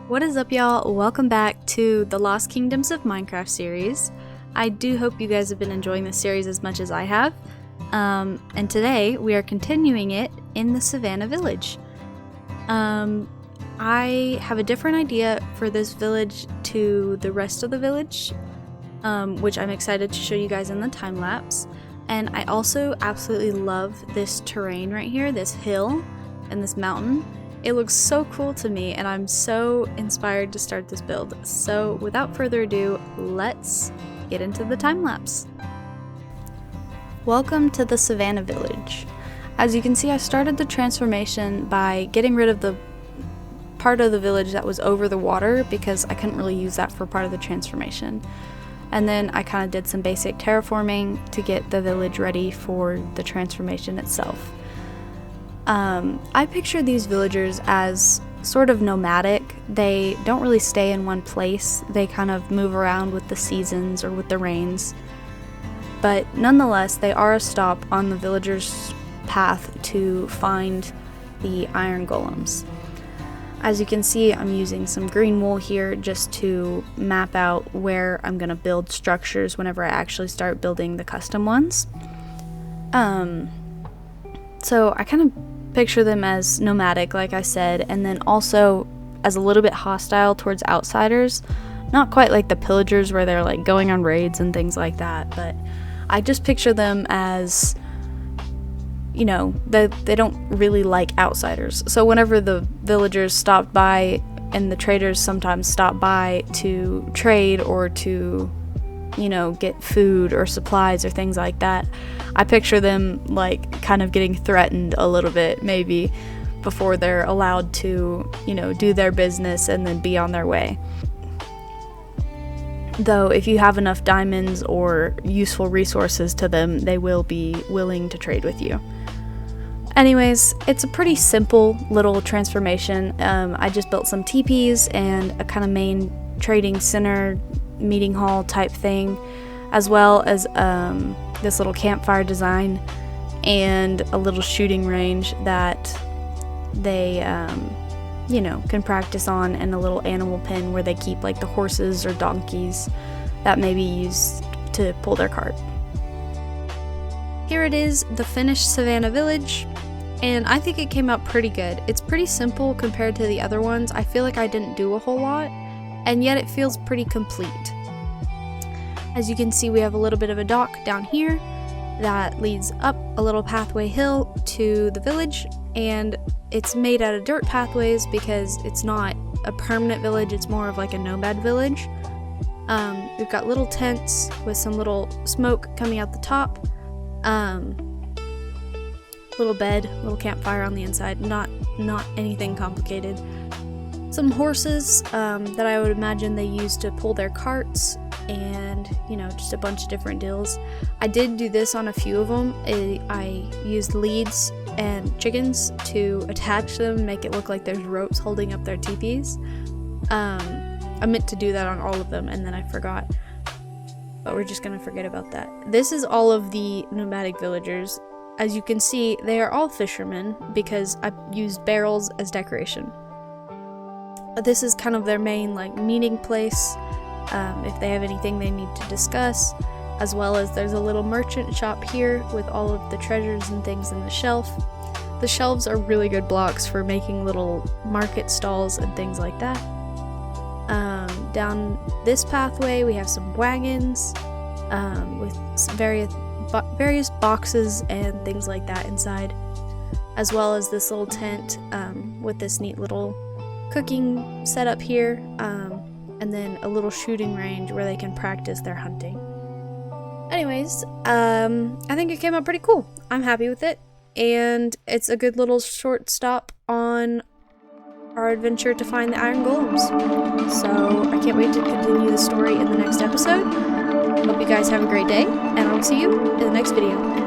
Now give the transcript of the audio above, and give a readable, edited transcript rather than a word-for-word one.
What is up, y'all? Welcome back to the Lost Kingdoms of Minecraft series. I do hope you guys have been enjoying this series as much as I have. And today we are continuing it in the Savannah Village. I have a different idea for this village to the rest of the village, which I'm excited to show you guys in the time lapse. And I also absolutely love this terrain right here, this hill and this mountain. It looks so cool to me, and I'm so inspired to start this build. So without further ado, let's get into the time lapse. Welcome to the Savannah Village. As you can see, I started the transformation by getting rid of the part of the village that was over the water because I couldn't really use that for part of the transformation. And then I kind of did some basic terraforming to get the village ready for the transformation itself. I picture these villagers as sort of nomadic. They don't really stay in one place. They kind of move around with the seasons or with the rains. But nonetheless, they are a stop on the villagers' path to find the iron golems. As you can see, I'm using some green wool here just to map out where I'm going to build structures whenever I actually start building the custom ones. So I kind of picture them as nomadic, like I said, and then also as a little bit hostile towards outsiders. Not quite like the pillagers where they're like going on raids and things like that, but I just picture them as, you know, they don't really like outsiders. So whenever the villagers stopped by, and the traders sometimes stop by to trade or to, you know, get food or supplies or things like that, I picture them like kind of getting threatened a little bit maybe before they're allowed to, you know, do their business and then be on their way. Though if you have enough diamonds or useful resources to them, they will be willing to trade with you. Anyways, it's a pretty simple little transformation. I just built some teepees and a kind of main trading center, meeting hall type thing, as well as this little campfire design and a little shooting range that they, you know, can practice on, and a little animal pen where they keep like the horses or donkeys that may be used to pull their cart. Here it is, the finished Savannah Village, and I think it came out pretty good. It's pretty simple compared to the other ones. I feel like I didn't do a whole lot, and yet it feels pretty complete. As you can see, we have a little bit of a dock down here that leads up a little pathway hill to the village, and it's made out of dirt pathways because it's not a permanent village, it's more of like a nomad village. We've got little tents with some little smoke coming out the top, little bed, little campfire on the inside, not anything complicated. Some horses that I would imagine they use to pull their carts, and, you know, just a bunch of different deals. I did do this on a few of them. I used leads and chickens to attach them, make it look like there's ropes holding up their teepees. I meant to do that on all of them, and then I forgot. But we're just gonna forget about that. This is all of the nomadic villagers. As you can see, they are all fishermen because I used barrels as decoration. This is kind of their main like meeting place. If they have anything they need to discuss, as well as there's a little merchant shop here with all of the treasures and things in the shelf. The shelves are really good blocks for making little market stalls and things like that. Down this pathway we have some wagons with some various boxes and things like that inside, as well as this little tent with this neat little cooking setup here. And then a little shooting range where they can practice their hunting. Anyways, I think it came out pretty cool. I'm happy with it, and it's a good little short stop on our adventure to find the iron golems. So I can't wait to continue the story in the next episode. Hope you guys have a great day, and I'll see you in the next video.